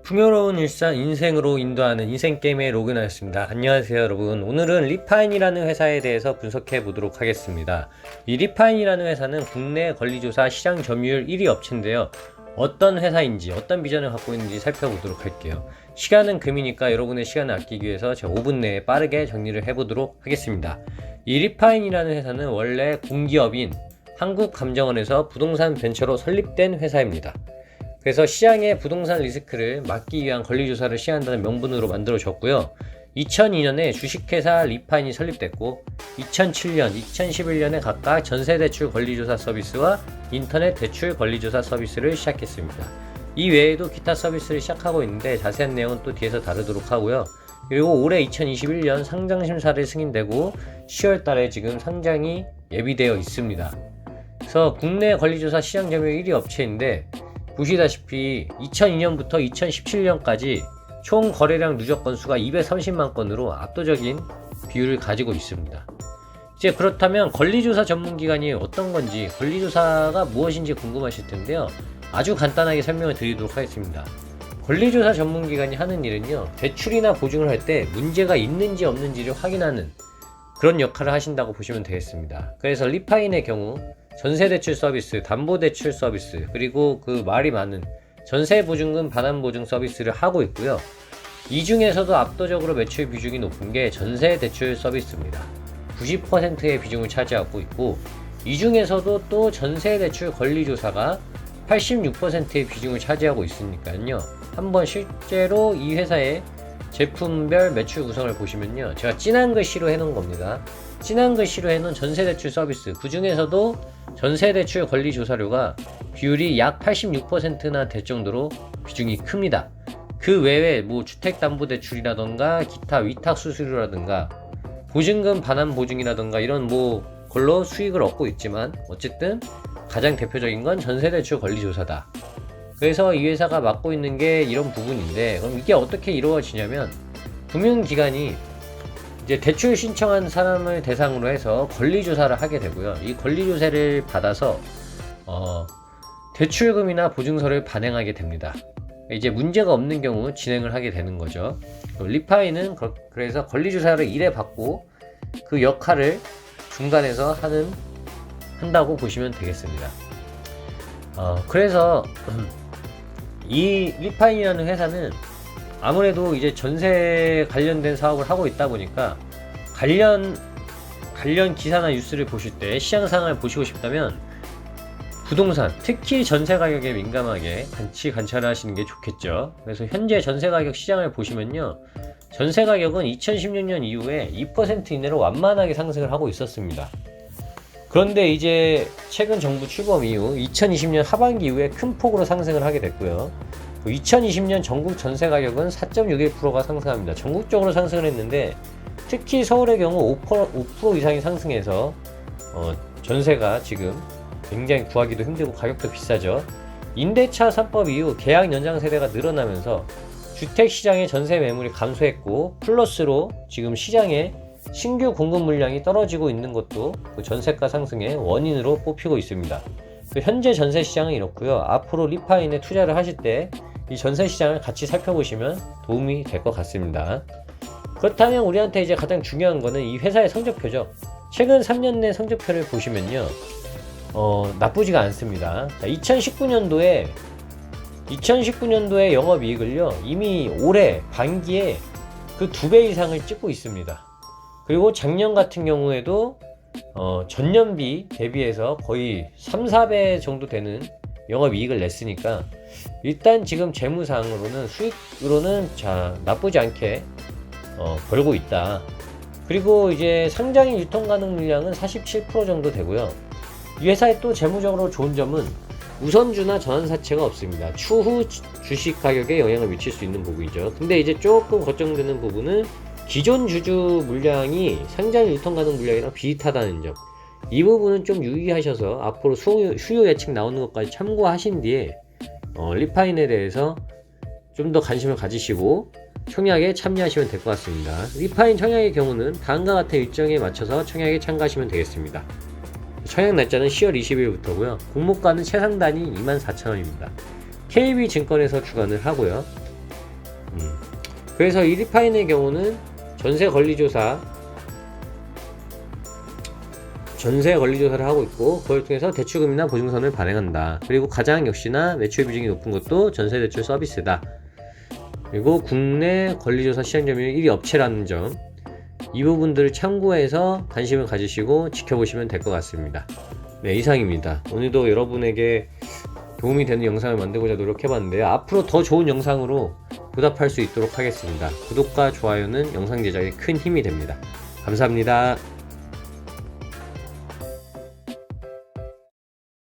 풍요로운 일상 인생으로 인도하는 인생게임에 로그인하였습니다. 안녕하세요 여러분. 오늘은 리파인이라는 회사에 대해서 분석해 보도록 하겠습니다. 이 리파인이라는 회사는 국내 권리조사 시장 점유율 1위 업체인데요. 어떤 회사인지 어떤 비전을 갖고 있는지 살펴보도록 할게요. 시간은 금이니까 여러분의 시간을 아끼기 위해서 제가 5분 내에 빠르게 정리를 해보도록 하겠습니다. 이 리파인이라는 회사는 원래 공기업인 한국감정원에서 부동산 벤처로 설립된 회사입니다. 그래서 시장의 부동산 리스크를 막기 위한 권리조사를 시행한다는 명분으로 만들어졌고요. 2002년에 주식회사 리파인이 설립됐고 2007년, 2011년에 각각 전세대출 권리조사 서비스와 인터넷 대출 권리조사 서비스를 시작했습니다. 이 외에도 기타 서비스를 시작하고 있는데 자세한 내용은 또 뒤에서 다루도록 하고요. 그리고 올해 2021년 상장심사를 승인되고 10월달에 지금 상장이 예비되어 있습니다. 그래서 국내 권리조사 시장 점유율 1위 업체인데 보시다시피 2002년부터 2017년까지 총 거래량 누적 건수가 230만 건으로 압도적인 비율을 가지고 있습니다. 이제 그렇다면 권리조사 전문기관이 어떤 건지, 권리조사가 무엇인지 궁금하실 텐데요. 아주 간단하게 설명을 드리도록 하겠습니다. 권리조사 전문기관이 하는 일은요, 대출이나 보증을 할 때 문제가 있는지 없는지를 확인하는 그런 역할을 하신다고 보시면 되겠습니다. 그래서 리파인의 경우 전세대출 서비스, 담보대출 서비스, 그리고 그 말이 많은 전세보증금 반환보증 서비스를 하고 있고요. 이 중에서도 압도적으로 매출 비중이 높은 게 전세대출 서비스입니다. 90%의 비중을 차지하고 있고, 이 중에서도 또 전세대출 권리조사가 86%의 비중을 차지하고 있으니까요. 한번 실제로 이 회사의 제품별 매출 구성을 보시면요, 제가 진한 글씨로 해놓은 겁니다. 진한 글씨로 해놓은 전세대출 서비스, 그 중에서도 전세대출 권리조사료가 비율이 약 86%나 될 정도로 비중이 큽니다. 그 외에 뭐 주택담보대출이라던가 기타 위탁수수료라든가 보증금 반환보증이라던가 이런 뭐 걸로 수익을 얻고 있지만, 어쨌든 가장 대표적인 건 전세대출 권리조사다. 그래서 이 회사가 맡고 있는 게 이런 부분인데, 그럼 이게 어떻게 이루어지냐면, 금융기관이 이제 대출 신청한 사람을 대상으로 해서 권리조사를 하게 되고요. 이 권리조사를 받아서 대출금이나 보증서를 발행하게 됩니다. 이제 문제가 없는 경우 진행을 하게 되는 거죠. 리파인은 그래서 권리조사를 1회 받고 그 역할을 중간에서 한다고 보시면 되겠습니다. 그래서 이 리파인이라는 회사는 아무래도 이제 전세 관련된 사업을 하고 있다 보니까 관련 기사나 뉴스를 보실 때 시장 상황을 보시고 싶다면 부동산, 특히 전세 가격에 민감하게 같이 관찰을 하시는 게 좋겠죠. 그래서 현재 전세 가격 시장을 보시면요, 전세 가격은 2016년 이후에 2% 이내로 완만하게 상승을 하고 있었습니다. 그런데 이제 최근 정부 출범 이후 2020년 하반기 이후에 큰 폭으로 상승을 하게 됐고요. 2020년 전국 전세 가격은 4.61%가 상승합니다. 전국적으로 상승을 했는데 특히 서울의 경우 5% 이상이 상승해서 전세가 지금 굉장히 구하기도 힘들고 가격도 비싸죠. 임대차 3법 이후 계약 연장 세대가 늘어나면서 주택시장의 전세 매물이 감소했고, 플러스로 지금 시장에 신규 공급 물량이 떨어지고 있는 것도 그 전세가 상승의 원인으로 뽑히고 있습니다. 현재 전세 시장은 이렇고요. 앞으로 리파인에 투자를 하실 때 이 전세 시장을 같이 살펴보시면 도움이 될 것 같습니다. 그렇다면 우리한테 이제 가장 중요한 거는 이 회사의 성적표죠. 최근 3년 내 성적표를 보시면요, 나쁘지가 않습니다. 자, 2019년도에 영업이익을요, 이미 올해 반기에 그 2배 이상을 찍고 있습니다. 그리고 작년 같은 경우에도 전년비 대비해서 거의 3, 4배 정도 되는 영업이익을 냈으니까 일단 지금 재무상으로는, 수익으로는 나쁘지 않게 벌고 있다. 그리고 이제 상장인 유통 가능 물량은 47% 정도 되고요. 이 회사의 또 재무적으로 좋은 점은 우선주나 전환사채가 없습니다. 추후 주식 가격에 영향을 미칠 수 있는 부분이죠. 근데 이제 조금 걱정되는 부분은 기존 주주 물량이 상장 유통 가능 물량이랑 비슷하다는 점. 이 부분은 좀 유의하셔서 앞으로 수요 예측 나오는 것까지 참고하신 뒤에 리파인에 대해서 좀 더 관심을 가지시고 청약에 참여하시면 될 것 같습니다. 리파인 청약의 경우는 다음과 같은 일정에 맞춰서 청약에 참가하시면 되겠습니다. 청약 날짜는 10월 20일부터고요. 공모가는 최상단이 24,000원입니다. KB증권에서 주관을 하고요. 그래서 이 리파인의 경우는 전세 권리조사를 하고 있고, 그걸 통해서 대출금이나 보증선을 발행한다. 그리고 가장 역시나 매출 비중이 높은 것도 전세대출 서비스다. 그리고 국내 권리조사 시장 점유율 1위 업체라는 점, 이 부분들을 참고해서 관심을 가지시고 지켜보시면 될 것 같습니다. 네, 이상입니다. 오늘도 여러분에게 도움이 되는 영상을 만들고자 노력해봤는데요. 앞으로 더 좋은 영상으로 보답할 수 있도록 하겠습니다. 구독과 좋아요는 영상 제작에 큰 힘이 됩니다. 감사합니다.